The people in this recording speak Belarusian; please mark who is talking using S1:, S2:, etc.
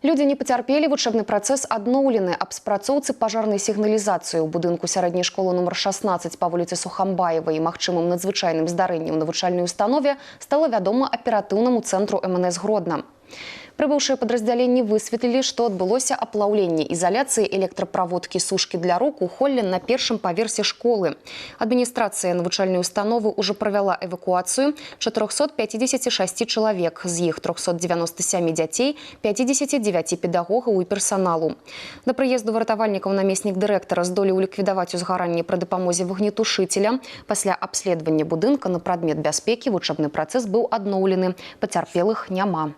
S1: Люди не пацярпелі, вучэбны працэс адноўлены. Аб спрацоўцы пажарнай сігналізацыі ў будынку сярэдняй школы нумар 16 па вуліцы Сухамбаева і магчымым надзвычайным здарэннем у навучальнай установе стала вядома аператыўнаму цэнтру МНС Гродна. Прыбыўшыя падраздзяленні высветлілі, што адбылося аплаўленне ізаляцыі электраправодкі сушкі для рук у холле на першым паверсе школы. Адміністрацыя навучальнай установы ўжо правяла эвакуацыю 456 чалавек, з іх 397 дзяцей, 59 педагогаў і персаналу. Да прыезду выратавальнікаў намеснік дырэктара здолеў ліквідаваць узгаранне пры дапамозе вогнетушыцеля. Пасля абследавання будынка на прадмет бяспекі вучэбны працэс быў адноўлены. Пацярпелых няма.